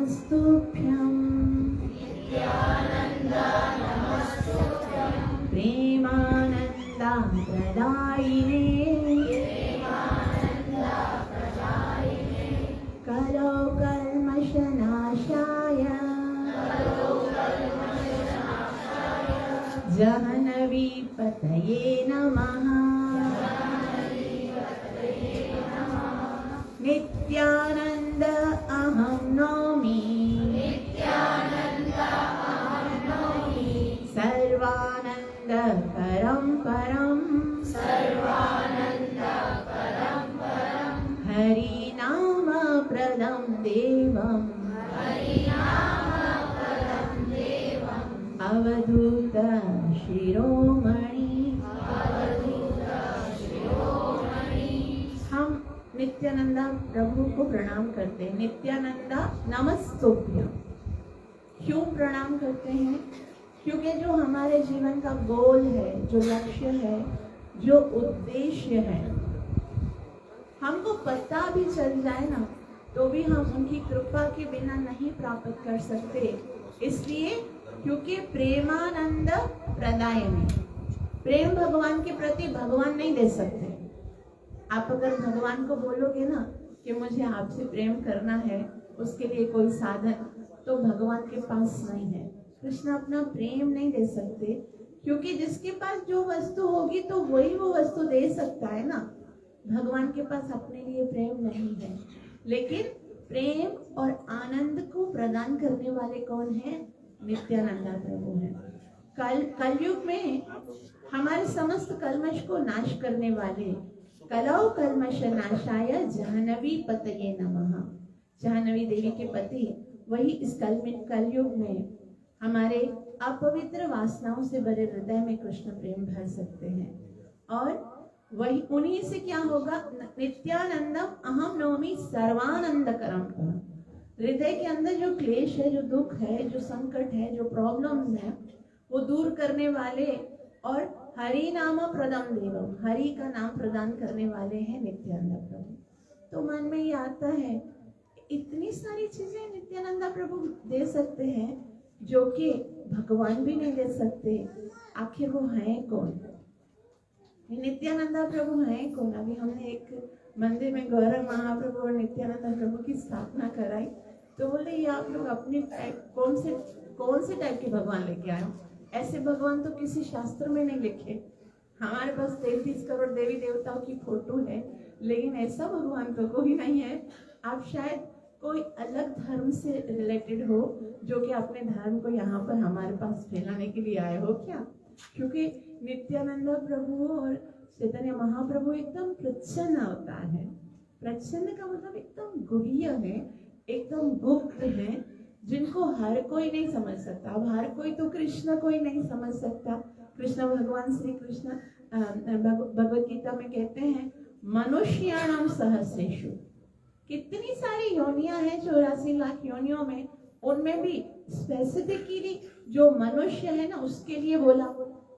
नमस्तुभ्यं प्रेमानन्दा प्रदायिने कलो कल्मषनाशाय जाह्नवीपतये नमः। नित्यानन्द अहं नौमि सर्वानन्द परं हरिनामप्रदं देवम् अवधूत शिरोमणि। हम नित्यानंदा प्रभु को प्रणाम करते हैं। नित्यानंदा नमस्तुभ्यं। क्यों प्रणाम करते हैं? क्योंकि जो हमारे जीवन का गोल है, जो लक्ष्य है, जो उद्देश्य है, हमको पता भी चल जाए ना तो भी हम उनकी कृपा के बिना नहीं प्राप्त कर सकते। इसलिए क्योंकि प्रेमानंद प्रदायिने, प्रेम भगवान के प्रति भगवान नहीं दे सकते। आप अगर भगवान को बोलोगे ना कि मुझे आपसे प्रेम करना है, उसके लिए कोई साधन, तो भगवान के पास नहीं है। कृष्ण अपना प्रेम नहीं दे सकते, क्योंकि जिसके पास जो वस्तु होगी तो वही वो वस्तु दे सकता है ना। भगवान के पास अपने लिए प्रेम नहीं है, लेकिन प्रेम और आनंद को प्रदान करने वाले कौन है? नित्यानंदा प्रभु है। कलयुग में हमारे समस्त कलमश को नाश करने वाले कलौ कल्मष नाशाय जाह्नवी पतये नमः। जाह्नवी देवी के पति वही इस कलयुग में हमारे अपवित्र वासनाओं से भरे हृदय में कृष्ण प्रेम भर सकते हैं। और वही उन्हीं से क्या होगा? नित्यानंदम अहम नौमि सर्वानंदकरम। हृदय के अंदर जो क्लेश है, जो दुख है, जो संकट है, जो प्रॉब्लम्स है, वो दूर करने वाले और हरि नाम प्रदम देवम, हरि का नाम प्रदान करने वाले हैं नित्यानंदा प्रभु। तो मन में ये आता है इतनी सारी चीजें नित्यानंदा प्रभु दे सकते हैं जो कि भगवान भी नहीं दे सकते। आखिर वो हैं कौन? नित्यानंदा प्रभु हैं कौन? अभी हमने एक मंदिर में गौरव महाप्रभु और नित्यानंदा प्रभु की स्थापना कराई, तो बोले ये आप लोग अपने कौन से टाइप के भगवान लेके आए हो? ऐसे भगवान तो किसी शास्त्र में नहीं लिखे। हमारे पास 33 करोड़ देवी देवताओं की फोटो है, लेकिन ऐसा भगवान तो कोई नहीं है। आप शायद कोई अलग धर्म से रिलेटेड हो, जो कि अपने धर्म को यहाँ पर हमारे पास फैलाने के लिए आए हो क्या? क्योंकि नित्यानंदा प्रभु और चैतन्य महाप्रभु एकदम प्रच्छन्न अवतार है। प्रच्छन्न का मतलब एकदम गुह्य है, एकदम गुप्त है, जिनको हर कोई नहीं समझ सकता। अब हर कोई तो कृष्ण को ही नहीं समझ सकता। कृष्ण भगवान श्री कृष्ण भगवत गीता में कहते हैं मनुष्याणाम सहस्रेषु। कितनी सारी योनियां हैं, 84 लाख योनियों में, उनमें भी स्पेसिफिकली जो मनुष्य है ना उसके लिए बोला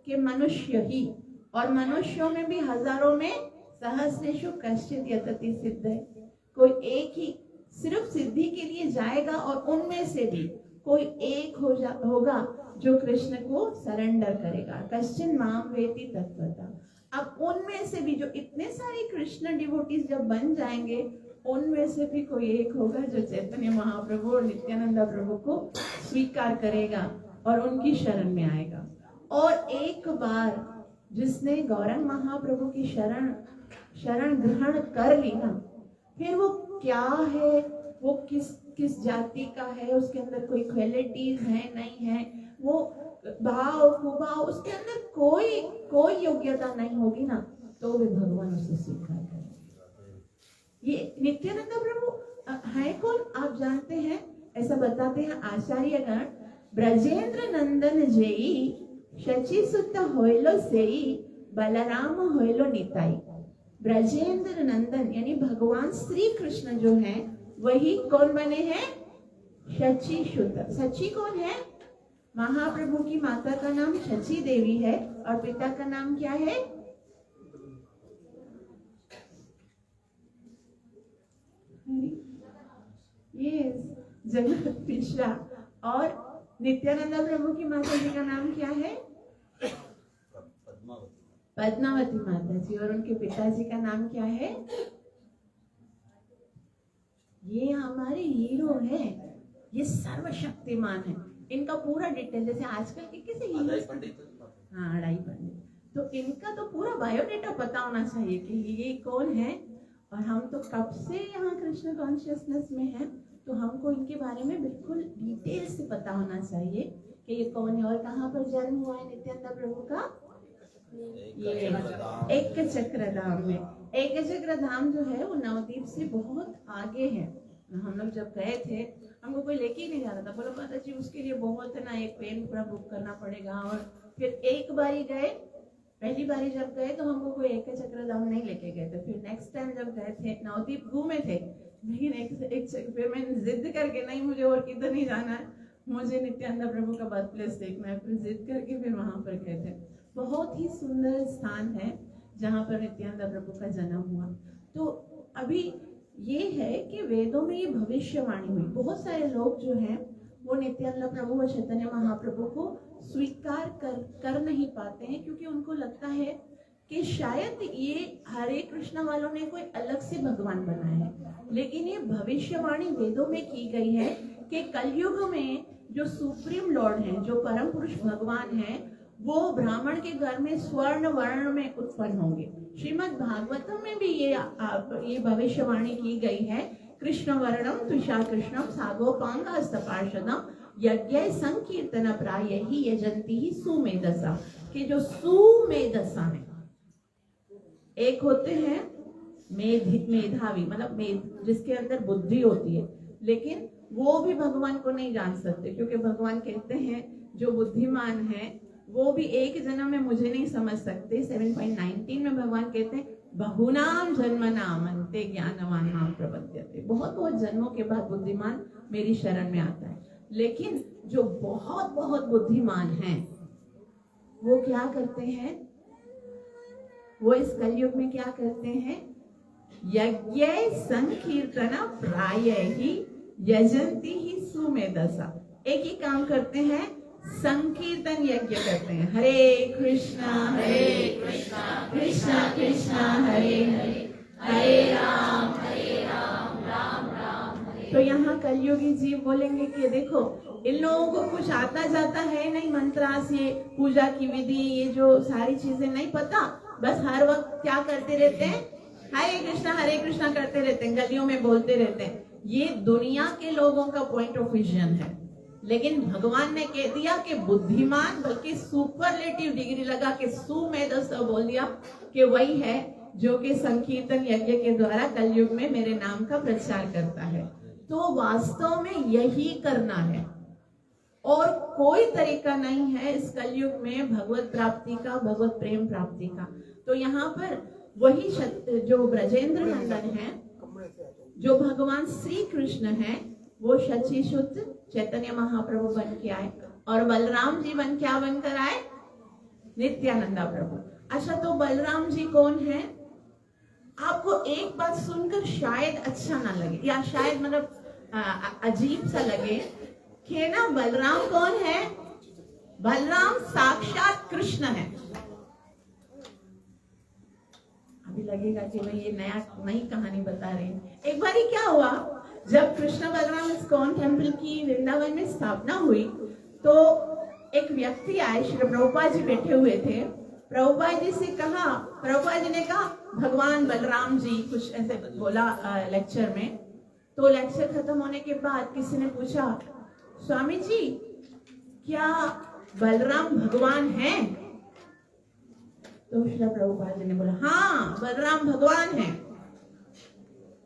कि मनुष्य ही, और मनुष्यों में भी हजारों में सहस्रेषु कश्चित् यतति सिद्ध है। कोई एक ही सिर्फ सिद्धि के लिए जाएगा, और उनमें से भी कोई एक होगा जो कृष्ण को सरेंडर करेगा। कश्चिन् माम वेति तत्वतः। अब उनमें से भी जो इतने सारे कृष्ण डिवोटीज जब बन जाएंगे, उनमें से भी कोई एक होगा जो चैतन्य महाप्रभु और नित्यानंदा प्रभु को स्वीकार करेगा और उनकी शरण में आएगा। और एक बार जिसने गौरंग महाप्रभु की शरण ग्रहण कर ली ना, फिर वो क्या है, वो किस जाति का है, उसके अंदर कोई क्वालिटीज है नहीं है, वो भाव कुभाव, उसके अंदर कोई योग्यता नहीं होगी ना, तो वे भगवान उसे स्वीकार करेंगे। ये नित्यानंदा प्रभु है कौन? आप जानते हैं, ऐसा बताते हैं आचार्यगण, ब्रजेंद्र नंदन जेई शचि सुत होइलो सेई बलराम होइलो निताई। ब्रजेंद्र नंदन यानी भगवान श्री कृष्ण जो है वही कौन बने हैं? शचि सुत। शचि कौन है? महाप्रभु की माता का नाम शचि देवी है और पिता का नाम क्या है? ये जगन्नाथ मिश्रा। और नित्यानंदा प्रभु की माता जी का नाम क्या है? पद्मावती माता जी। और उनके पिताजी का नाम क्या है? ये हमारे हीरो है, ये सर्वशक्तिमान है। इनका पूरा डिटेल, जैसे आजकल के किसी हीरो, हाँ अढ़ाई पंडित, तो इनका तो पूरा बायोडेटा पता होना चाहिए कि ये कौन है। और हम तो कब से यहाँ कृष्ण कॉन्शियसनेस में हैं, तो हमको इनके बारे में बिल्कुल डिटेल से पता होना चाहिए कि ये कौन है और कहाँ पर जन्म हुआ है नित्यानंदा प्रभु का। ये एक चक्र धाम में। एक चक्र धाम जो है वो नवदीप से बहुत आगे है। हम लोग जब गए थे, हमको कोई लेके ही नहीं जा रहा था, बोलो माता जी उसके लिए बहुत है ना, एक प्लेन पूरा बुक करना पड़ेगा। और फिर एक बारी गए, पहली बारी जब गए तो हमको कोई एक चक्र धाम नहीं लेके गए थे। फिर नेक्स्ट टाइम जब गए थे नवदीप घूमे थे, लेकिन फिर मैंने जिद करके, नहीं मुझे और किधर नहीं जाना है, मुझे नित्यानंदा प्रभु का बर्थ प्लेस देखना है। फिर जिद करके फिर वहां पर गए थे। बहुत ही सुंदर स्थान है जहाँ पर नित्यानंदा प्रभु का जन्म हुआ। तो अभी ये है कि वेदों में ये भविष्यवाणी हुई। बहुत सारे लोग जो हैं वो नित्यानंदा प्रभु व चैतन्य महाप्रभु को स्वीकार कर नहीं पाते हैं, क्योंकि उनको लगता है कि शायद ये हरे कृष्ण वालों ने कोई अलग से भगवान बनाया है। लेकिन ये भविष्यवाणी वेदों में की गई है कि कलयुग में जो सुप्रीम लॉर्ड हैं, जो परम पुरुष भगवान हैं, वो ब्राह्मण के घर में स्वर्ण वर्ण में उत्पन्न होंगे। श्रीमद् भागवतम में भी ये भविष्यवाणी की गई है। कृष्ण वर्णम तुषा कृष्णम सागोपांगास्तपार्षदम यज्ञ संकीर्तन प्राय ही यजंती ही सुमेधसा। कि जो सुमेधसा है, एक होते हैं मेधावी, मतलब जिसके अंदर बुद्धि होती है, लेकिन वो भी भगवान को नहीं जान सकते, क्योंकि भगवान कहते हैं जो बुद्धिमान है वो भी एक जन्म में मुझे नहीं समझ सकते। 7.19 में भगवान कहते हैं बहुनाम जन्मनाम अन्ते ज्ञानवान माम प्रपद्यते। बहुत बहुत जन्मों के बाद बुद्धिमान मेरी शरण में आता है। लेकिन जो बहुत बहुत बुद्धिमान हैं वो क्या करते हैं? वो इस कलयुग में क्या करते हैं? यज्ञ संकीर्तन प्राय ही यजंती ही सुमेधसा। एक ही काम करते हैं, संकीर्तन यज्ञ करते हैं। हरे कृष्णा कृष्णा कृष्णा हरे हरे, हरे राम राम राम हरे। तो यहाँ कलयुगी जीव बोलेंगे कि देखो इन लोगों को कुछ आता जाता है नहीं, मंत्रास, ये पूजा की विधि, ये जो सारी चीजें नहीं पता, बस हर वक्त क्या करते रहते हैं? हरे कृष्णा करते रहते हैं, गलियों में बोलते रहते हैं। ये दुनिया के लोगों का पॉइंट ऑफ विजन है। लेकिन भगवान ने कह दिया कि बुद्धिमान, बल्कि सुपरलेटिव डिग्री लगा के सुमेधस बोल दिया कि वही है जो कि संकीर्तन यज्ञ के द्वारा कलयुग में मेरे नाम का प्रचार करता है। तो वास्तव में यही करना है और कोई तरीका नहीं है इस कलयुग में भगवत प्राप्ति का, भगवत प्रेम प्राप्ति का। तो यहाँ पर वही जो ब्रजेंद्र नंदन है, जो भगवान श्री कृष्ण है, वो शचि शुद्ध चैतन्य महाप्रभु बन के आए। और बलराम जी क्या बनकर आए? नित्यानंदा प्रभु। अच्छा, तो बलराम जी कौन है? आपको एक बात सुनकर शायद अच्छा ना लगे, या शायद मतलब अजीब सा लगे कि ना, बलराम कौन है? बलराम साक्षात कृष्ण है। अभी लगेगा कि भाई ये नई कहानी बता रहे हैं। एक बार क्या हुआ, जब कृष्ण बलराम इस्कॉन टेम्पल की वृंदावन में स्थापना हुई, तो एक व्यक्ति आए, श्री प्रभुपाद जी बैठे हुए थे। प्रभुपाद जी से कहा, प्रभुपाद जी ने कहा भगवान बलराम जी, कुछ ऐसे बोला लेक्चर में। तो लेक्चर खत्म होने के बाद किसी ने पूछा, स्वामी जी क्या बलराम भगवान हैं? तो श्री प्रभुपाद जी ने बोला हाँ, बलराम भगवान हैं।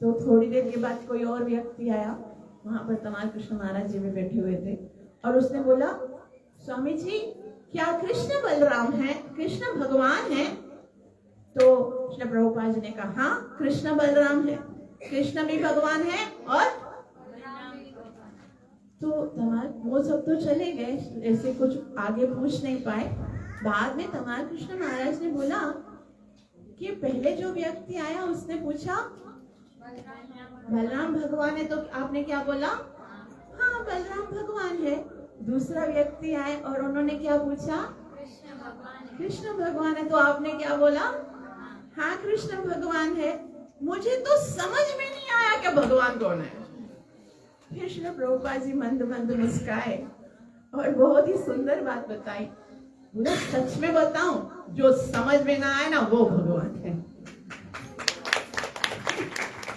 तो थोड़ी देर के बाद कोई और व्यक्ति आया, वहां पर तमाल कृष्ण महाराज जी भी बैठे हुए थे, और उसने बोला स्वामी जी क्या कृष्ण बलराम हैं, कृष्ण भगवान हैं? तो श्री प्रभुपाद जी ने कहा हाँ, कृष्ण बलराम है, कृष्ण भी भगवान है। और तो तमाल वो सब तो चले गए, ऐसे कुछ आगे पूछ नहीं पाए। बाद में तमाल कृष्ण महाराज ने बोला कि पहले जो व्यक्ति आया उसने पूछा बलराम भगवान है, तो आपने क्या बोला? बलराम भगवान है। दूसरा व्यक्ति आए और उन्होंने क्या पूछा, कृष्ण भगवान है। तो आपने क्या बोला, हाँ कृष्ण भगवान है। मुझे तो समझ में नहीं आया कि भगवान कौन है। फिर श्री प्रभुपाद जी मंद मंद मुस्काए और बहुत ही सुंदर बात बताई। बोला सच में बताऊं, जो समझ में ना आए ना वो भगवान है,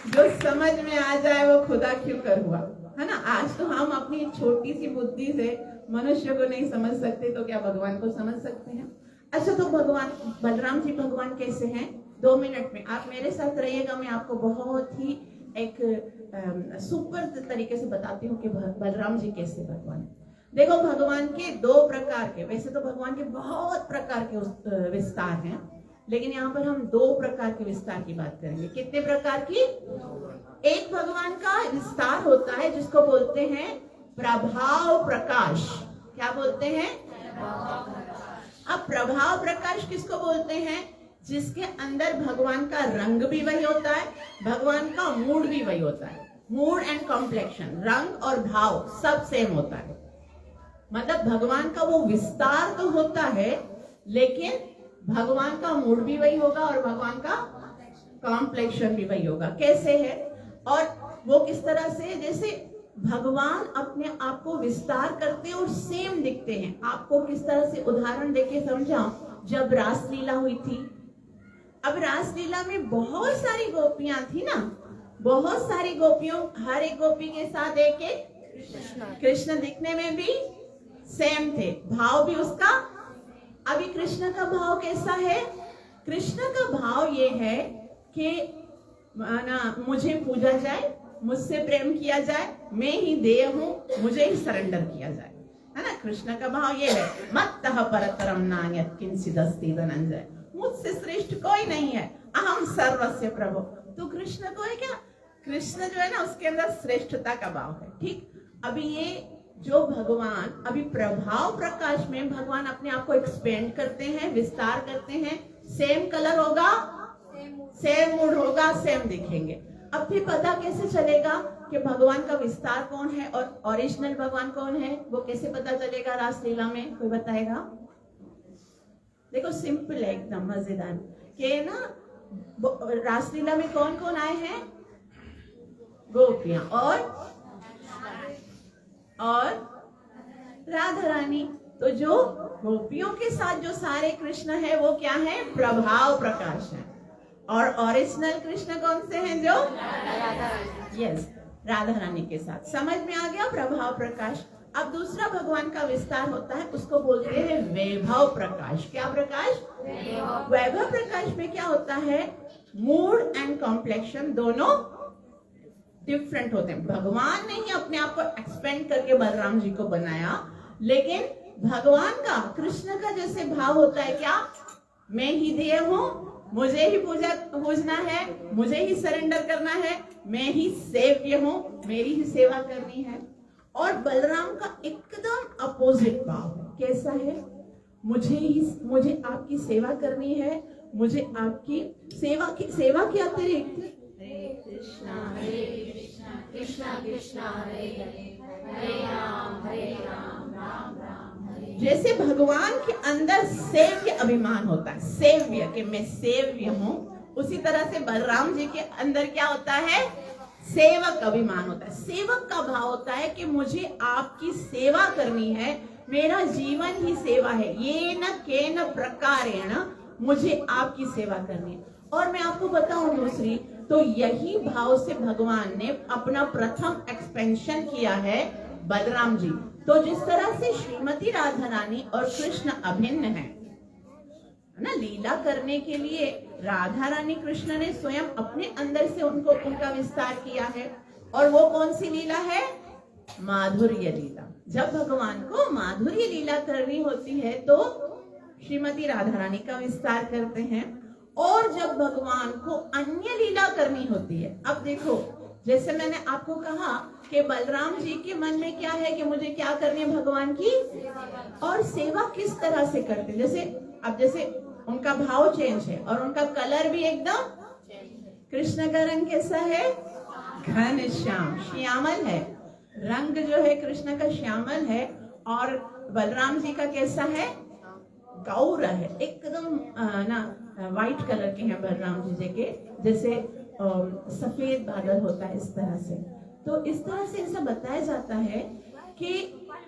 जो समझ में आ जाए वो खुदा क्यों कर हुआ, है ना। आज तो हम अपनी छोटी सी बुद्धि से मनुष्य को नहीं समझ सकते, तो क्या भगवान को समझ सकते हैं। अच्छा, तो भगवान बलराम जी भगवान कैसे हैं, 2 मिनट में आप मेरे साथ रहिएगा। मैं आपको बहुत ही एक सुपर तरीके से बताती हूँ कि बलराम जी कैसे भगवान है। देखो, भगवान के 2 प्रकार के, वैसे तो भगवान के बहुत प्रकार के विस्तार हैं, लेकिन यहाँ पर हम 2 प्रकार के विस्तार की बात करेंगे। कितने प्रकार की? एक भगवान का विस्तार होता है जिसको बोलते हैं प्रभाव प्रकाश। क्या बोलते हैं? अब प्रभाव प्रकाश किसको बोलते हैं? जिसके अंदर भगवान का रंग भी वही होता है, भगवान का मूड भी वही होता है। मूड एंड कॉम्प्लेक्शन, रंग और भाव सब सेम होता है। मतलब भगवान का वो विस्तार तो होता है, लेकिन भगवान का मूड भी वही होगा और भगवान का कॉम्प्लेक्शन भी वही होगा। कैसे है और वो किस तरह से? जैसे भगवान अपने आप को विस्तार करते और सेम दिखते हैं। आपको किस तरह से उदाहरण देके समझाऊं? जब रासलीला हुई थी, अब रासलीला में बहुत सारी गोपियां थी ना, बहुत सारी गोपियों, हर एक गोपी के साथ एक एक कृष्ण दिखने में भी सेम थे, भाव भी उसका। अभी कृष्ण का भाव कैसा है? कृष्ण का भाव ये है कि मुझे पूजा जाए, मुझसे प्रेम किया जाए, मैं ही देह हूं, मुझे ही सरेंडर किया जाए, है ना। कृष्ण का भाव ये है, मत्तः परतरम नान्यत् किंचिदस्ति धनंजय, मुझसे श्रेष्ठ कोई नहीं है, अहम सर्वस्य प्रभु। तो कृष्ण को है क्या? कृष्ण जो है ना, उसके अंदर श्रेष्ठता का भाव है। ठीक, अभी ये जो भगवान अभी प्रभाव प्रकाश में भगवान अपने आप को एक्सपेंड करते हैं, विस्तार करते हैं। सेम कलर होगा, सेम मूड होगा, सेम दिखेंगे। अब फिर पता कैसे चलेगा कि भगवान का विस्तार कौन है और ओरिजिनल भगवान कौन है? वो कैसे पता चलेगा रासलीला में? कोई बताएगा? देखो, सिंपल है एकदम, मजेदार कि ना, रासलीला में कौन कौन आए हैं? गोपियां और राधा रानी। तो जो गोपियों के साथ जो सारे कृष्ण है वो क्या है? प्रभाव प्रकाश है। और ओरिजिनल कृष्ण कौन से हैं? जो यस, राधा रानी के साथ। समझ में आ गया? प्रभाव प्रकाश। अब दूसरा भगवान का विस्तार होता है, उसको बोलते हैं वैभव प्रकाश। क्या प्रकाश? वैभव प्रकाश में क्या होता है? मूड एंड कॉम्प्लेक्शन दोनों डिफरेंट होते हैं। भगवान ने ही अपने आप को एक्सपेंड करके बलराम जी को बनाया, लेकिन भगवान का, कृष्ण का जैसे भाव होता है, क्या? मैं ही देह हूं, मुझे ही पूजना है, मुझे ही सरेंडर करना है, मैं ही सेव्य हूं, मेरी ही सेवा करनी है। और बलराम का एकदम अपोजिट भाव है। कैसा है? मुझे आपकी सेवा करनी है, मुझे आपकी सेवा के अतिरिक्त हरे कृष्णा कृष्णा कृष्णा हरे हरे, हरे राम राम राम हरे। जैसे भगवान के अंदर सेव्य अभिमान होता है, सेव्य कि मैं सेव्य हूं, उसी तरह से बलराम जी के अंदर क्या होता है? सेवक अभिमान होता है। सेवक का भाव होता है कि मुझे आपकी सेवा करनी है, मेरा जीवन ही सेवा है, ये न केन प्रकारेण मुझे आपकी सेवा करनी है। और मैं आपको बताऊं दूसरी, तो यही भाव से भगवान ने अपना प्रथम एक्सपेंशन किया है बलराम जी। तो जिस तरह से श्रीमती राधा रानी और कृष्ण अभिन्न है ना, लीला करने के लिए राधा रानी कृष्ण ने स्वयं अपने अंदर से उनका विस्तार किया है। और वो कौन सी लीला है? माधुर्य लीला। जब भगवान को माधुर्य लीला करनी होती है तो श्रीमती राधा रानी का विस्तार करते हैं। और जब भगवान को अन्य लीला करनी होती है, अब देखो, जैसे मैंने आपको कहा कि बलराम जी के मन में क्या है कि मुझे क्या करनी है? भगवान की। और सेवा किस तरह से करते? जैसे उनका भाव चेंज है और उनका कलर भी एकदम। कृष्ण का रंग कैसा है? घनश्याम, श्यामल है। रंग जो है कृष्ण का श्यामल है और बलराम जी का कैसा है, गौर है, एकदम ना व्हाइट कलर के हैं बलराम जी के, जैसे सफेद बादल होता है इस तरह से। तो इस तरह से ऐसा बताया जाता है कि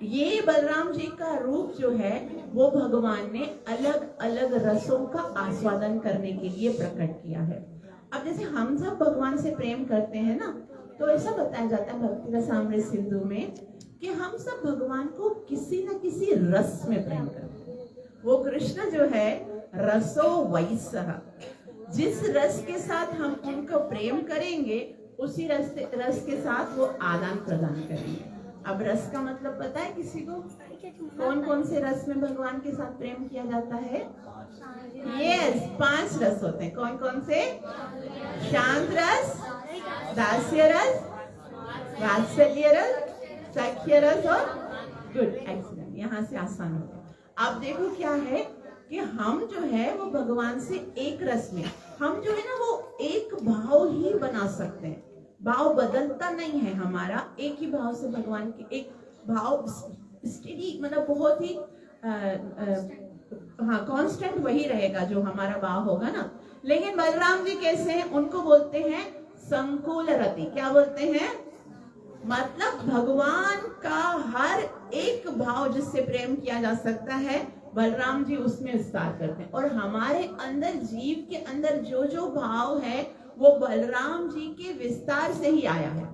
ये बलराम जी का रूप जो है वो भगवान ने अलग अलग रसों का आस्वादन करने के लिए प्रकट किया है। अब जैसे हम सब भगवान से प्रेम करते हैं ना, तो ऐसा बताया जाता है भक्ति रसामृत सिंधु में कि हम सब भगवान को किसी न किसी रस में प्रेम करते हैं। वो कृष्ण जो है रसो वैसः, जिस रस के साथ हम उनको प्रेम करेंगे उसी रस के साथ वो आदान प्रदान करेंगे। अब रस का मतलब पता है किसी को, कौन कौन से रस में भगवान के साथ प्रेम किया जाता है? यस, 5 रस होते हैं। कौन कौन से? शांत रस, दास्य रस, वात्सल्य रस, सख्य रस और गुड। एक्सीलेंट, यहाँ से आसान हो गया। अब देखो क्या है कि हम जो है वो भगवान से एक रस में, हम जो है ना वो एक भाव ही बना सकते हैं। भाव बदलता नहीं है हमारा, एक ही भाव से भगवान के एक भाव स्टेडी, मतलब बहुत ही हाँ कांस्टेंट वही रहेगा जो हमारा भाव होगा ना। लेकिन बलराम जी कैसे हैं? उनको बोलते हैं संकुल रति। क्या बोलते हैं? मतलब भगवान का हर एक भाव जिससे प्रेम किया जा सकता है बलराम जी उसमें विस्तार करते हैं। और हमारे अंदर, जीव के अंदर जो जो भाव है वो बलराम जी के विस्तार से ही आया है।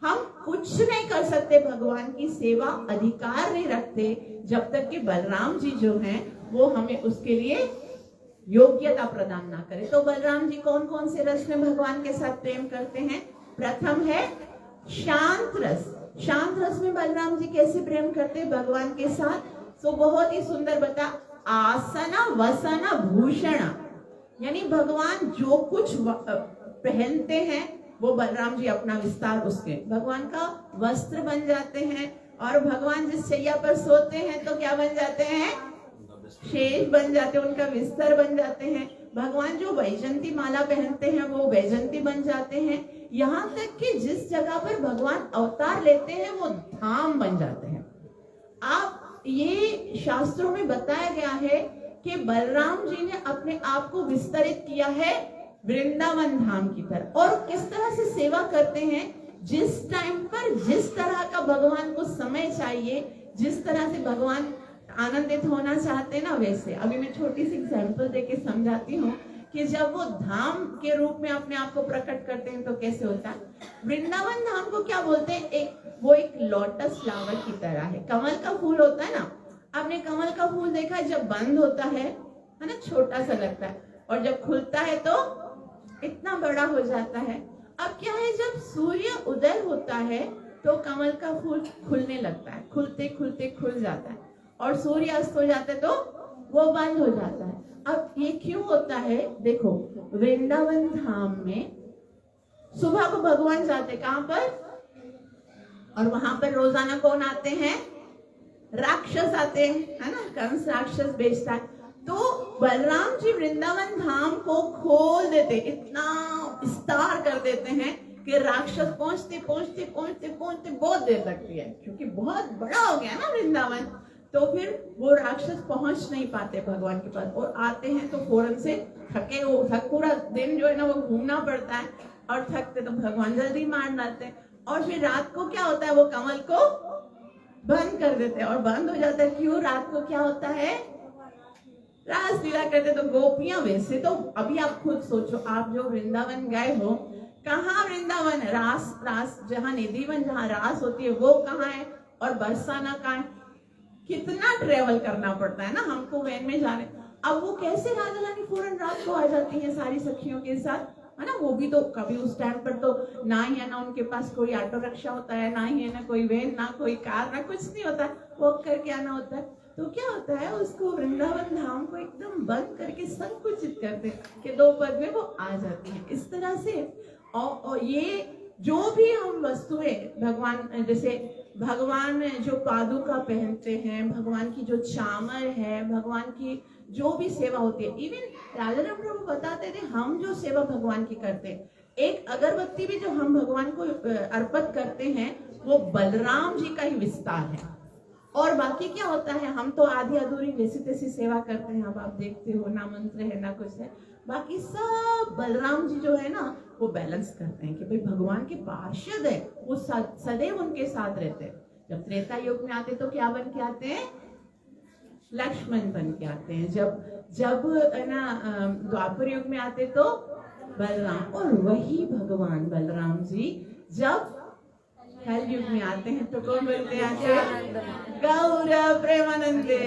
हम कुछ नहीं कर सकते, भगवान की सेवा अधिकार नहीं रखते जब तक कि बलराम जी जो हैं वो हमें उसके लिए योग्यता प्रदान ना करे। तो बलराम जी कौन कौन से रस में भगवान के साथ प्रेम करते हैं? प्रथम है शांत रस। शांत रस में बलराम जी कैसे प्रेम करते हैं भगवान के साथ? तो बहुत ही सुंदर बता, आसना वसना भूषण, यानी भगवान जो कुछ पहनते हैं वो बलराम जी अपना विस्तार उसके भगवान का वस्त्र बन जाते हैं। और भगवान जिस शैया पर सोते हैं तो क्या बन जाते हैं? शेष बन जाते हैं, उनका बिस्तर बन जाते हैं। भगवान जो वैजंती माला पहनते हैं वो वैजंती बन जाते हैं। यहाँ तक कि जिस जगह पर भगवान अवतार लेते हैं वो धाम बन जाते हैं। आप ये शास्त्रों में बताया गया है कि बलराम जी ने अपने आप को विस्तरित किया है वृंदावन धाम की तरफ। और किस तरह से सेवा करते हैं? जिस टाइम पर जिस तरह का भगवान को समय चाहिए, जिस तरह से भगवान आनंदित होना चाहते हैं ना, वैसे। अभी मैं छोटी सी एग्जांपल देके समझाती हूँ कि जब वो धाम के रूप में अपने आप को प्रकट करते हैं तो कैसे होता है। वृंदावन धाम को क्या बोलते हैं? वो एक लोटस फ्लावर की तरह है। कमल का फूल होता है ना, आपने कमल का फूल देखा है? जब बंद होता है ना, छोटा सा लगता है, और जब खुलता है तो इतना बड़ा हो जाता है। अब क्या है, जब सूर्य उदय होता है तो कमल का फूल खुलने लगता है, खुलते खुलते खुल जाता है, और सूर्य अस्त हो जाता है तो वो बंद हो जाता है। अब ये क्यों होता है? देखो, वृंदावन धाम में सुबह को भगवान जाते कहां पर? और वहां पर रोजाना कौन आते हैं? राक्षस आते हैं, है ना, कंस राक्षस बेचता है। तो बलराम जी वृंदावन धाम को खोल देते, इतना विस्तार कर देते हैं कि राक्षस पहुंचते पहुंचते पहुंचते पहुंचते बहुत देर लगती है, क्योंकि बहुत बड़ा हो गया ना वृंदावन। तो फिर वो राक्षस पहुंच नहीं पाते भगवान के पास, और आते हैं तो फौरन से थके हो, पूरा दिन जो है ना वो घूमना पड़ता है, और थकते तो भगवान जल्दी मार डालते हैं। और फिर रात को क्या होता है, वो कमल को बंद कर देते हैं, और बंद हो जाता है। क्यों? रात को क्या होता है? रास लीला करते। तो गोपियां, वैसे तो अभी आप खुद सोचो, आप जो वृंदावन गए हो, कहाँ वृंदावन? रास जहाँ निधिवन, जहाँ रास होती है वो कहाँ है, और बरसाना कहाँ है? कितना ट्रेवल करना पड़ता है ना हमको वैन में जाने। अब वो कैसे राधा रानी फौरन रात को आ जाती है सारी सखियों के साथ, है ना। वो भी तो कभी उस टाइम पर तो ना ही है ना उनके पास कोई ऑटो रिक्शा होता है, ना ही है ना कोई वैन, ना कोई कार, ना कुछ नहीं होता है, वॉक करके आना होता है। तो क्या होता है, उसको वृंदावन धाम को एकदम बंद करके संकुचित करते कि 2 पद में वो आ जाती है। इस तरह से और ये जो भी हम वस्तुएं भगवान, जैसे भगवान जो पादुका पहनते हैं, भगवान की जो चामर है, भगवान की जो भी सेवा होती है, इवन राजा राम प्रभु बताते थे हम जो सेवा भगवान की करते हैं, एक अगरबत्ती भी जो हम भगवान को अर्पित करते हैं वो बलराम जी का ही विस्तार है। और बाकी क्या होता है, हम तो आधी अधूरी वैसी तैसी सेवा करते हैं। अब आप देखते हो ना मंत्र है ना कुछ है, बाकी सब बलराम जी जो है ना वो बैलेंस करते हैं कि भाई भगवान के पार्षद है, वो सदैव उनके साथ रहते हैं। जब त्रेता युग में आते तो क्या बन के आते हैं, लक्ष्मण बन के आते हैं। जब ना द्वापर युग में आते तो बलराम, और वही भगवान बलराम जी जब कल युग में आते हैं तो कौन बनते हैं, गौर प्रेमानंदे,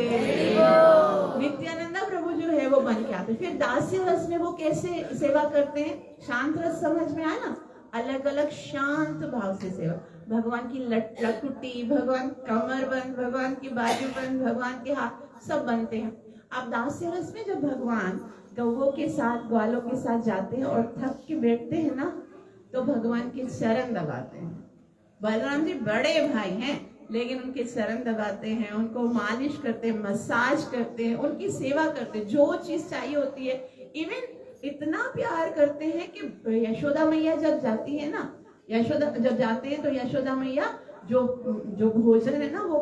नित्यानंदा प्रभु जो है वो बन के आते। फिर दास्य रस में वो कैसे सेवा करते हैं, शांत रस समझ में आया ना, अलग अलग शांत भाव से सेवा। भगवान की लकुटी, भगवान कमर बंद, भगवान की बाजू बंद, भगवान के हाथ सब बनते हैं। अब दास्य रस में जब भगवान गौओं के साथ, ग्वालों के साथ जाते हैं और थक के बैठते हैं ना, तो भगवान के चरण दबाते हैं। बलराम जी बड़े भाई हैं, लेकिन उनके चरण दबाते हैं, उनको मालिश करते हैं, मसाज करते हैं, उनकी सेवा करते हैं, जो चीज चाहिए होती है। इवन इतना प्यार करते हैं कि यशोदा मैया जब जाती है ना, यशोदा जब जाते हैं तो यशोदा मैया जो भोजन है ना वो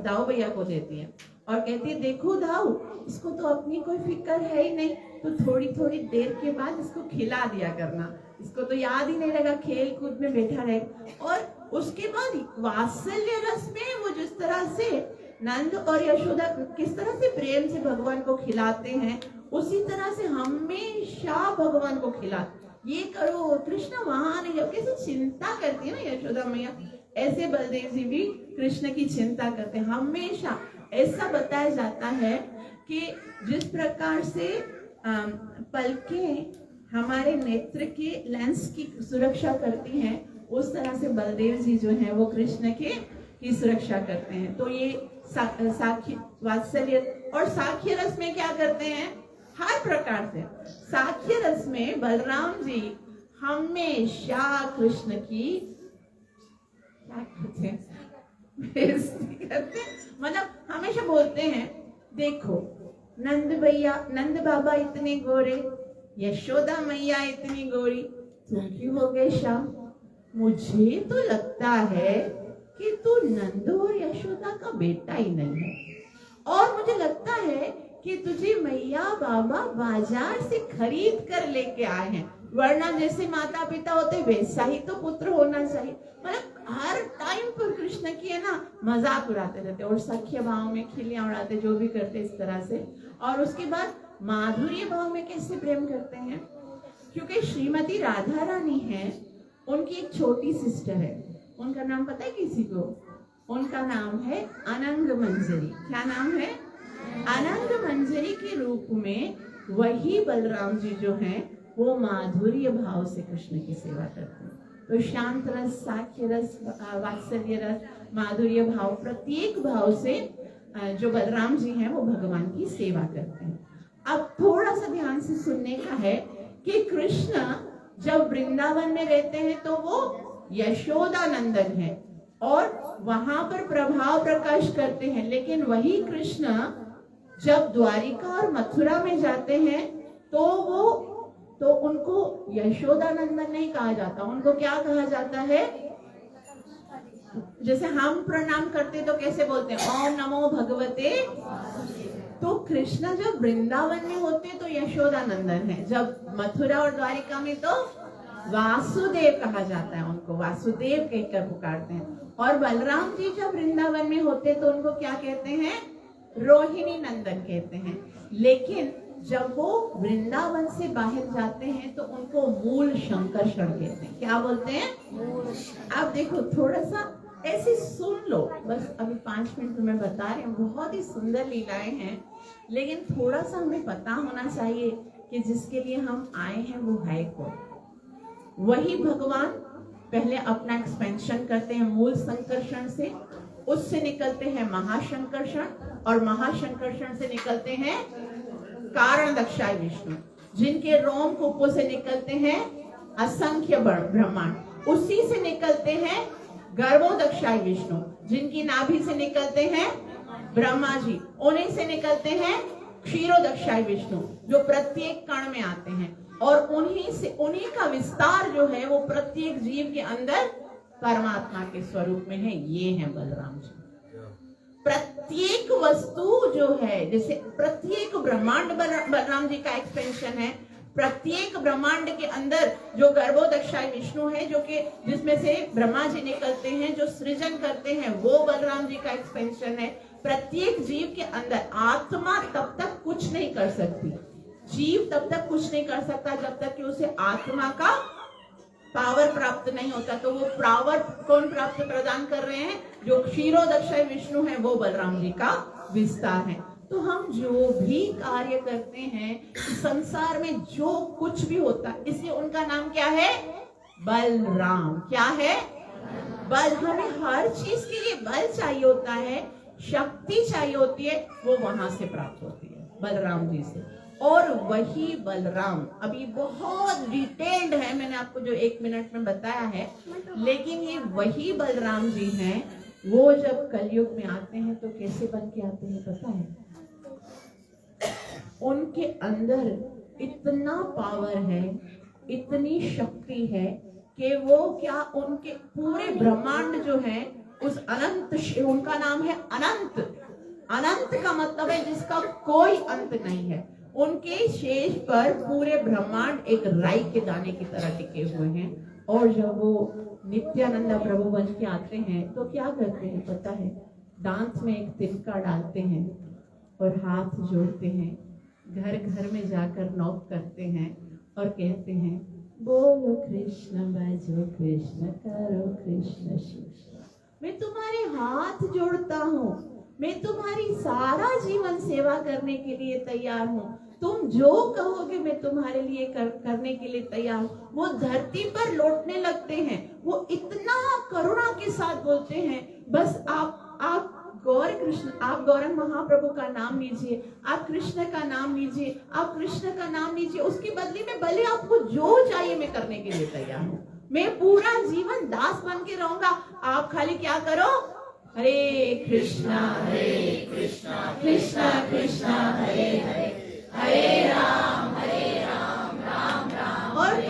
दाऊ भैया को देती है और कहती है, देखो दाऊ, इसको तो अपनी कोई फिक्र है ही नहीं, तो थोड़ी थोड़ी देर के बाद इसको खिला दिया करना, इसको तो याद ही नहीं रहेगा, खेल कूद में बैठा रहेगा। और उसके बाद वात्सल्य रस में वो जिस तरह से नंद और यशोदा किस तरह से प्रेम से भगवान को खिलाते हैं, उसी तरह से हमेशा भगवान को खिलाते। ये करो कृष्ण वहां नहीं जाओ, कैसे चिंता करती है ना यशोदा मैया, ऐसे बलदेव जी भी कृष्ण की चिंता करते हैं हमेशा। ऐसा बताया जाता है कि जिस प्रकार से पलकें हमारे नेत्र के लेंस की सुरक्षा करती हैं, उस तरह से बलदेव जी जो हैं वो कृष्ण की सुरक्षा करते हैं। तो ये साख्य वात्सल्य, और साख्य रस में क्या करते हैं, हर प्रकार से साख्य रस में बलराम जी हमेशा कृष्ण की क्या करते हैं, मतलब हमेशा बोलते हैं, देखो नंद बाबा इतने गोरे, यशोदा मैया इतनी गोरी, तुम क्यों हो गए श्याम? मुझे तो लगता है कि तू नंद और यशोदा का बेटा ही नहीं है, और मुझे लगता है कि तुझे मैया बाबा बाजार से खरीद कर लेके आए हैं, वरना जैसे माता पिता होते वैसा ही तो पुत्र होना चाहिए। मतलब हर टाइम पर कृष्ण की है ना मजाक उड़ाते रहते और सख्य भाव में खिलियां उड़ाते, जो भी करते इस तरह से। और उसके बाद माधुर्य भाव में कैसे प्रेम करते हैं, क्योंकि श्रीमती राधा रानी है, उनकी एक छोटी सिस्टर है, उनका नाम पता है किसी को? उनका नाम है अनंग मंजरी। क्या नाम है? अनंग मंजरी के रूप में वही बलराम जी जो हैं वो माधुर्य भाव से कृष्ण की सेवा करते हैं। तो शांत रस, साख्य रस, वात्सल्य रस, माधुर्य भाव, प्रत्येक भाव से जो बलराम जी हैं वो भगवान की सेवा करते हैं। अब थोड़ा सा ध्यान से सुनने का है कि कृष्ण जब वृंदावन में रहते हैं तो वो यशोदा नंदन है और वहां पर प्रभाव प्रकाश करते हैं, लेकिन वही कृष्ण जब द्वारिका और मथुरा में जाते हैं तो उनको यशोदा नंदन नहीं कहा जाता, उनको क्या कहा जाता है? जैसे हम प्रणाम करते तो कैसे बोलते हैं? ओम नमो भगवते। तो कृष्ण जब वृंदावन में होते तो यशोदा नंदन है, जब मथुरा और द्वारिका में तो वासुदेव कहा जाता है, उनको वासुदेव कहकर पुकारते हैं। और बलराम जी जब वृंदावन में होते तो उनको क्या कहते हैं? रोहिणी नंदन कहते हैं। लेकिन जब वो वृंदावन से बाहर जाते हैं तो उनको मूल शंकरषण कहते हैं। क्या बोलते हैं? आप देखो, थोड़ा सा ऐसे सुन लो, बस अभी 5 मिनट में बता रहे हैं, बहुत ही सुंदर लीलाएं हैं, लेकिन थोड़ा सा हमें पता होना चाहिए कि जिसके लिए हम आए हैं वो है कौन। वही भगवान पहले अपना एक्सपेंशन करते हैं मूल संकर्षण से, उससे निकलते हैं महाशंकर्षण, और महाशंकर्षण से निकलते हैं कारण दक्षाय विष्णु, जिनके रोम कूपों से निकलते हैं असंख्य ब्रह्मांड, उसी से निकलते हैं गर्भोदक्षाय विष्णु, जिनकी नाभि से निकलते हैं ब्रह्मा जी, उन्हीं से निकलते हैं क्षीरोदक्षाय विष्णु, जो प्रत्येक कण में आते हैं, और उन्हीं का विस्तार जो है वो प्रत्येक जीव के अंदर परमात्मा के स्वरूप में है, ये है बलराम जी। प्रत्येक वस्तु जो है, जैसे प्रत्येक ब्रह्मांड बलराम जी का एक्सपेंशन है। प्रत्येक ब्रह्मांड के अंदर जो गर्भोदक्षाई विष्णु है, जो कि जिसमें से ब्रह्मा जी निकलते हैं, जो सृजन करते हैं, वो बलराम जी का एक्सपेंशन है। प्रत्येक जीव के अंदर आत्मा तब तक कुछ नहीं कर सकती, जीव तब तक कुछ नहीं कर सकता जब तक कि उसे आत्मा का पावर प्राप्त नहीं होता। तो वो पावर कौन प्राप्त प्रदान कर रहे हैं? जो क्षीरोदक्षाई विष्णु है, वो बलराम जी का विस्तार है। तो हम जो भी कार्य करते हैं संसार में, जो कुछ भी होता है, इसलिए उनका नाम क्या है? बलराम। क्या है? बल। हमें हर चीज के लिए बल चाहिए होता है, शक्ति चाहिए होती है, वो वहां से प्राप्त होती है, बलराम जी से। और वही बलराम अभी बहुत डिटेल्ड है, मैंने आपको जो 1 मिनट में बताया है, लेकिन ये वही बलराम जी हैं। वो जब कलयुग में आते हैं तो कैसे बन के आते हैं पता है? उनके अंदर इतना पावर है, इतनी शक्ति है कि वो क्या, उनके पूरे ब्रह्मांड जो है उस अनंत, उनका नाम है अनंत। अनंत का मतलब है जिसका कोई अंत नहीं है। उनके शेष पर पूरे ब्रह्मांड एक राई के दाने की तरह टिके हुए हैं। और जब वो नित्यानंदा प्रभु बन के आते हैं तो क्या करते हैं पता है? दांत में एक तिनका डालते हैं और हाथ जोड़ते हैं, घर घर में जाकर नॉक करते हैं और कहते हैं, बोलो कृष्ण भजो कृष्ण करो कृष्ण शिव। मैं तुम्हारे हाथ जोड़ता हूँ, मैं तुम्हारी सारा जीवन सेवा करने के लिए तैयार हूँ, तुम जो कहोगे मैं तुम्हारे लिए करने के लिए तैयार हूँ। वो धरती पर लौटने लगते हैं, वो इतना करुणा के साथ बोलते हैं, बस आप गौर कृष्ण, आप गौरंग महाप्रभु का नाम लीजिए, आप कृष्ण का नाम लीजिए, आप कृष्ण का नाम लीजिए, उसके बदले में भले आपको जो चाहिए मैं करने के लिए तैयार हूँ। मैं पूरा जीवन दास बन के रहूंगा, आप खाली क्या करो? हरे कृष्णा कृष्णा कृष्णा हरे हरे, हरे राम राम राम। और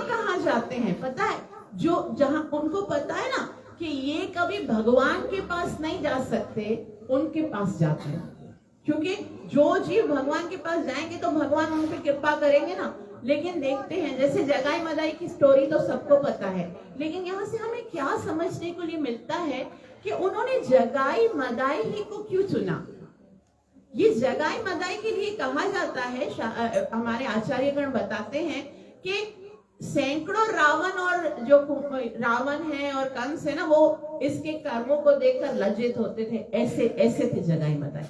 कहाँ जाते हैं पता है? जो जहां उनको पता है ना कि ये कभी भगवान के पास नहीं जा सकते, उनके पास जाते हैं। क्योंकि जो जीव भगवान के पास जाएंगे तो भगवान उन पर कृपा करेंगे ना। लेकिन देखते हैं, जैसे जगाई मदाई की स्टोरी तो सबको पता है, लेकिन यहाँ से हमें क्या समझने को लिए मिलता है कि उन्होंने जगाई मदाई ही को क्यों चुना? ये जगाई मदाई के लिए कहा जाता है, हमारे आचार्यगण बताते हैं कि सैकड़ों रावण, और जो रावण है और कंस है ना, वो इसके कर्मों को देखकर लज्जित होते थे। ऐसे थे जगाई मदाई,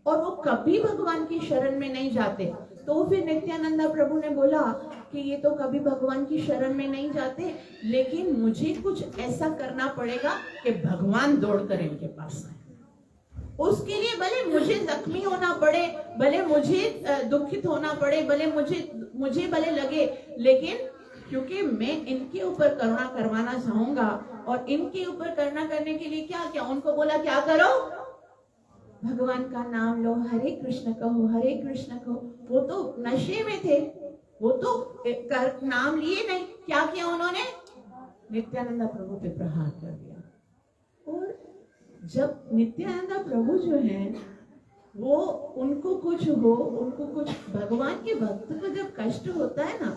और वो कभी भगवान की शरण में नहीं जाते। तो फिर नित्यानंदा प्रभु ने बोला कि ये तो कभी भगवान की शरण में नहीं जाते, लेकिन मुझे कुछ ऐसा करना पड़ेगा कि भगवान दौड़कर इनके पास आए। उसके लिए भले मुझे जख्मी होना पड़े, भले मुझे दुखित होना पड़े, भले मुझे भले लगे, लेकिन क्योंकि मैं इनके ऊपर करुणा करवाना चाहूंगा। और इनके ऊपर करुणा करने के लिए क्या उनको बोला, क्या करो? भगवान का नाम लो, हरे कृष्ण कहो, हरे कृष्ण कहो। वो तो नशे में थे, वो तो नाम लिए नहीं। क्या किया उन्होंने? नित्यानंदा प्रभु पे प्रहार कर दिया। और जब नित्यानंदा प्रभु जो हैं, वो उनको कुछ भगवान के भक्त को जब कष्ट होता है ना,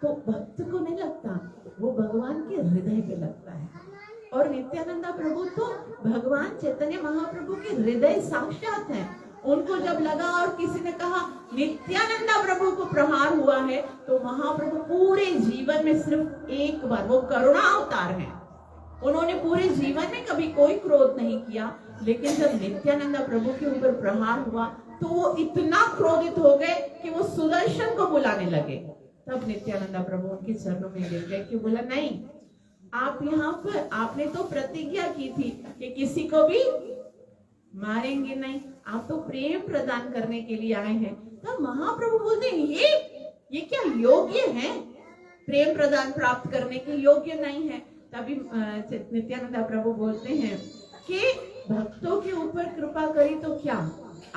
तो भक्त को नहीं लगता, वो भगवान के हृदय पे लगता है। और नित्यानंदा प्रभु तो भगवान चैतन्य महाप्रभु के हृदय साक्षात हैं। उनको जब लगा और किसी ने कहा नित्यानंदा प्रभु को प्रहार हुआ है, तो महाप्रभु पूरे जीवन में सिर्फ एक बार, वो करुणा अवतार हैं, उन्होंने पूरे जीवन में कभी कोई क्रोध नहीं किया। लेकिन जब नित्यानंदा प्रभु के ऊपर प्रहार हुआ तो वो इतना क्रोधित हो गए कि वो सुदर्शन को बुलाने लगे। तब नित्यानंदा प्रभु उनके चरणों में गिर गए कि बोला, नहीं, आप यहाँ पर, आपने तो प्रतिज्ञा की थी कि किसी को भी मारेंगे नहीं, आप तो प्रेम प्रदान करने के लिए आए हैं। तब महाप्रभु बोलते हैं, ये क्या योग्य है? प्रेम प्रदान प्राप्त करने के योग्य नहीं है। तभी नित्यानंदा प्रभु बोलते हैं कि भक्तों के ऊपर कृपा करी तो क्या,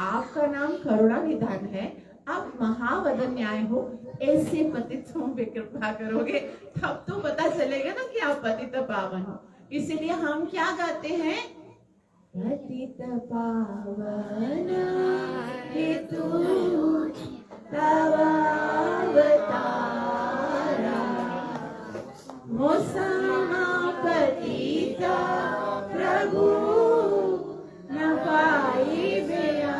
आपका नाम करुणा निधान है, आप महावदन न्याय हो, ऐसे पतितों पे कृपा करोगे, तब तो पता चलेगा ना कि आप पतित पावन हो। इसीलिए हम क्या गाते हैं, पतित पावन हेतु तव अवतारा, मोसमा पतिता प्रभु न पाई बेया।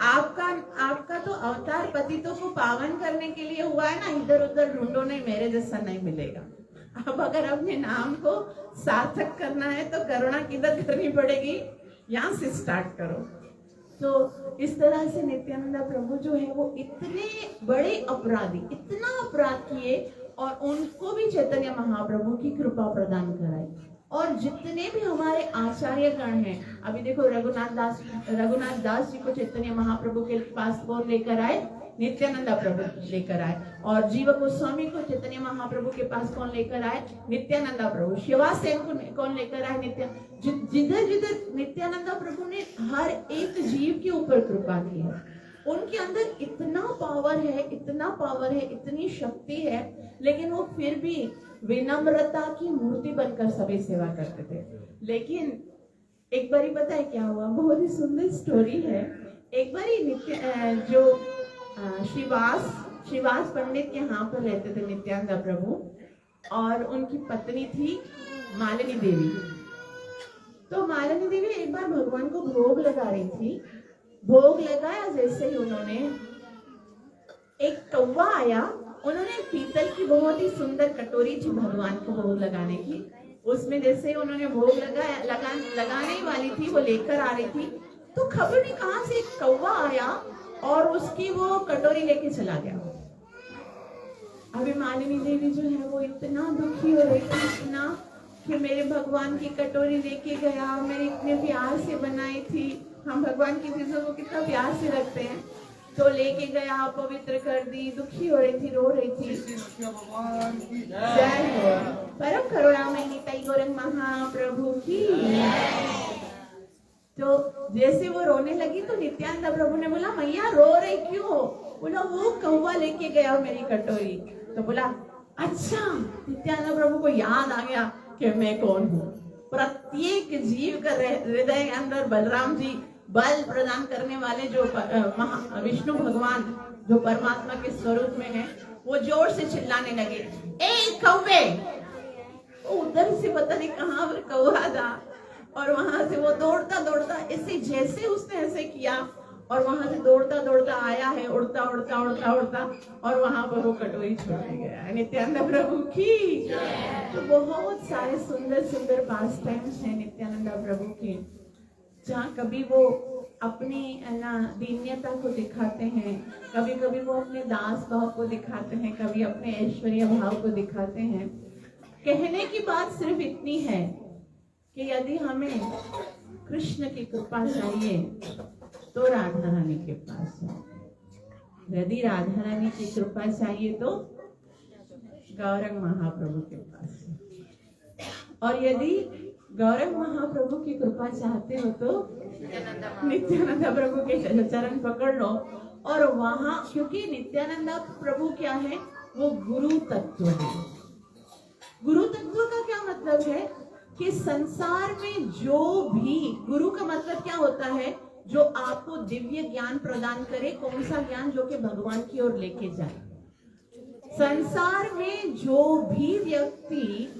आपका तो अवतार पतितों को पावन करने के लिए हुआ है ना, इधर उधर ढूंढो नहीं, मेरे जैसा नहीं मिलेगा। अब अगर अपने नाम को सार्थक करना है तो करुणा किधर करनी पड़ेगी, यहाँ से स्टार्ट करो। तो इस तरह से नित्यानंद प्रभु जो है वो इतने बड़े अपराधी, इतना अपराध किए और उनको भी चैतन्य महाप्रभु की कृपा प्रदान कराई। और जितने भी हमारे आचार्य गण हैं, अभी देखो रघुनाथ दास जी को चैतन्य महाप्रभु के पास कौन लेकर आए, नित्यानंद प्रभु लेकर आए। और जीव गोस्वामी को चैतन्य महाप्रभु के पास कौन लेकर आए, नित्यानंद प्रभु। शिवासेन को कौन लेकर आए, जिधर जिधर नित्यानंद प्रभु ने हर एक जीव के ऊपर कृपा की है। उनके अंदर इतना पावर है, इतना पावर है, इतनी शक्ति है, लेकिन वो फिर भी विनम्रता की मूर्ति बनकर सभी सेवा करते थे। लेकिन एक बारी पता है क्या हुआ, बहुत ही सुंदर स्टोरी है। एक बारी जो श्रीवास पंडित के यहाँ पर रहते थे नित्यानंद प्रभु, और उनकी पत्नी थी मालिनी देवी। तो मालिनी देवी एक बार भगवान को भोग लगा रही थी। भोग लगाया, जैसे ही उन्होंने, एक कौवा आया, उन्होंने पीतल की बहुत ही सुंदर कटोरी थी भगवान को भोग लगाने की, उसमें जैसे उन्होंने भोग लगाने ही वाली थी, वो लेकर आ रही थी, तो खबर नहीं कहां से एक कौवा आया और उसकी वो कटोरी लेके चला गया। अभी मालिनी देवी जो है वो इतना दुखी हो रही थी, इतना कि मेरे भगवान की कटोरी लेके गया, मैंने इतने प्यार से बनाई थी। हम भगवान की चीजों को कितना प्यार से रखते हैं, तो लेके गया, पवित्र कर दी, दुखी हो रही थी, रो रही थी। जय हो परम करुणामयी तई गौरंग महाप्रभु की। तो जैसे वो रोने लगी तो नित्यानंद प्रभु ने बोला, मैया रो रही क्यों? बोला वो कौवा लेके गया मेरी कटोरी। तो बोला अच्छा। नित्यानंद प्रभु को याद आ गया कि मैं कौन हूँ। प्रत्येक जीव का हृदय के अंदर बलराम जी बल प्रदान करने वाले जो विष्णु भगवान जो परमात्मा के स्वरूप में है, वो जोर से चिल्लाने लगे, ए कौवे। उधर से पता नहीं कहाँ पर कौवा था, और वहां से वो दौड़ता दौड़ता ऐसे, जैसे उसने ऐसे किया, और वहां से दौड़ता दौड़ता आया है, उड़ता उड़ता उड़ता उड़ता, और वहां पर वो कटोरी छोड़ गया। नित्यानंद प्रभु की। तो बहुत सारे सुंदर सुंदर पास टाइम्स है नित्यानंद प्रभु के, जहाँ कभी वो अपनी दीन्यता को दिखाते हैं, कभी कभी वो अपने दास भाव को दिखाते हैं, कभी अपने ऐश्वर्य भाव को दिखाते हैं। कहने की बात सिर्फ इतनी है कि यदि हमें कृष्ण की कृपा चाहिए तो राधा रानी के पास है, यदि राधा रानी की कृपा चाहिए तो गौरंग महाप्रभु के पास है, और यदि गौरंग महाप्रभु की कृपा चाहते हो तो नित्यानंद प्रभु के चरण पकड़ लो। और वहां, क्योंकि नित्यानंद प्रभु क्या है, वो गुरु तत्व है। गुरु तत्व का क्या मतलब है कि संसार में जो भी, गुरु का मतलब क्या होता है, जो आपको दिव्य ज्ञान प्रदान करे। कौन सा ज्ञान? जो कि भगवान की ओर लेके जाए। संसार में जो भी व्यक्ति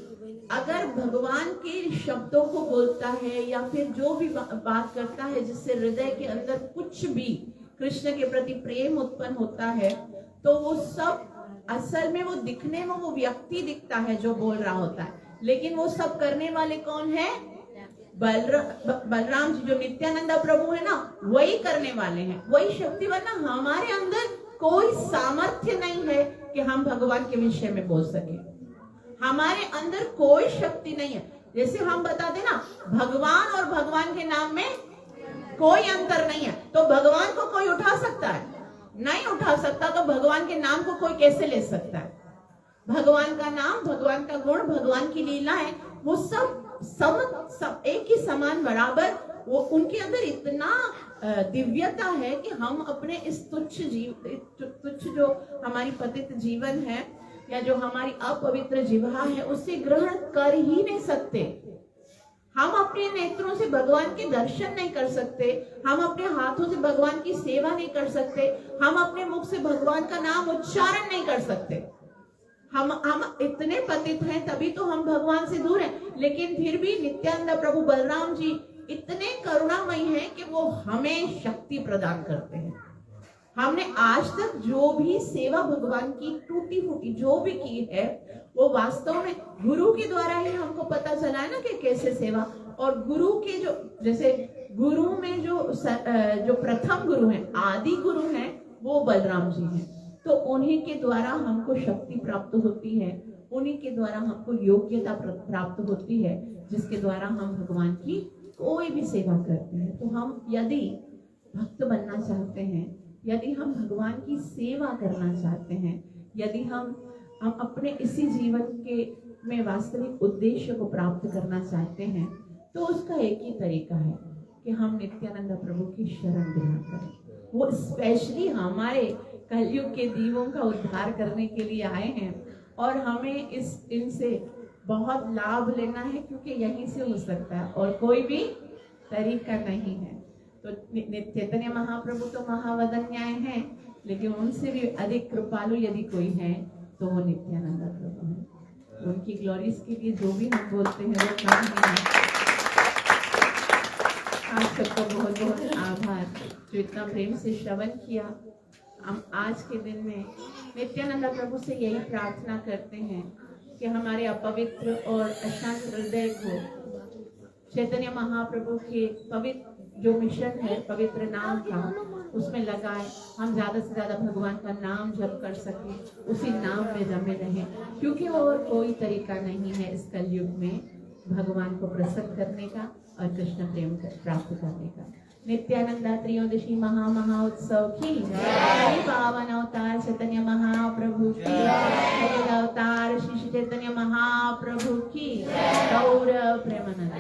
अगर भगवान के शब्दों को बोलता है या फिर जो भी बात करता है जिससे हृदय के अंदर कुछ भी कृष्ण के प्रति प्रेम उत्पन्न होता है, तो वो सब असल में वो दिखने में वो व्यक्ति दिखता है जो बोल रहा होता है, लेकिन वो सब करने वाले कौन है? बलराम जी, जो नित्यानंद प्रभु है ना, वही करने वाले हैं, वही शक्ति। वरना हमारे अंदर कोई सामर्थ्य नहीं है कि हम भगवान के विषय में बोल सके। हमारे अंदर कोई शक्ति नहीं है। जैसे हम बताते ना, भगवान और भगवान के नाम में कोई अंतर नहीं है, तो भगवान को कोई उठा सकता है? नहीं उठा सकता। तो भगवान के नाम को कोई कैसे ले सकता है? भगवान का नाम, भगवान का गुण, भगवान की लीला है, वो सब एक ही समान बराबर, वो उनके अंदर इतना दिव्यता है कि हम अपने इस तुच्छ जो हमारी पतित जीवन है या जो हमारी अपवित्र जिह्वा है उससे ग्रहण कर ही नहीं सकते। हम अपने नेत्रों से भगवान के दर्शन नहीं कर सकते, हम अपने हाथों से भगवान की सेवा नहीं कर सकते, हम अपने मुख से भगवान का नाम उच्चारण नहीं कर सकते। हम इतने पतित हैं, तभी तो हम भगवान से दूर हैं। लेकिन फिर भी नित्यानंद प्रभु बलराम जी इतने करुणामयी हैं कि वो हमें शक्ति प्रदान करते हैं। हमने आज तक जो भी सेवा भगवान की टूटी फूटी जो भी की है वो वास्तव में गुरु के द्वारा ही हमको पता चला है ना कि कैसे सेवा। और गुरु के जो जैसे गुरु में जो प्रथम गुरु हैं, आदि गुरु हैं, वो बलराम जी हैं। तो उन्हीं के द्वारा हमको शक्ति प्राप्त होती है, उन्हीं के द्वारा हमको योग्यता प्राप्त होती है, जिसके द्वारा हम भगवान की कोई भी सेवा करते हैं। तो हम यदि भक्त बनना चाहते हैं, यदि हम भगवान की सेवा करना चाहते हैं, यदि हम अपने इसी जीवन के में वास्तविक उद्देश्य को प्राप्त करना चाहते हैं, तो उसका एक ही तरीका है कि हम नित्यानंद प्रभु की शरण ग्रहण करें। वो स्पेशली हमारे कलयुग के दीवों का उद्धार करने के लिए आए हैं और हमें इनसे बहुत लाभ लेना है, क्योंकि यहीं से हो सकता है और कोई भी तरीका नहीं है। तो चैतन्य महाप्रभु तो महावदन्याय हैं, लेकिन उनसे भी अधिक कृपालु यदि कोई है तो वो नित्यानंद प्रभु हैं। उनकी ग्लोरीज के लिए जो भी हम बोलते हैं वो काम ही है। आप सबका बहुत बहुत आभार जो इतना प्रेम से श्रवण किया। हम आज के दिन में नित्यानंद प्रभु से यही प्रार्थना करते हैं कि हमारे अपवित्र और अशांत हृदय को चैतन्य महाप्रभु के पवित्र जो मिशन है, पवित्र नाम का, उसमें लगाए। हम ज्यादा से ज्यादा भगवान का नाम जप कर सके, उसी नाम में जमे रहें, क्योंकि और कोई तरीका नहीं है इस कलयुग में भगवान को प्रसन्न करने का और कृष्ण प्रेम प्राप्त करने का। नित्यानंदा त्रयोदशी महाउत्सव की जय। पावन अवतार चैतन्य महाप्रभु की जय। अवतार श्री चैतन्य महाप्रभु की गौर प्रेमानंद।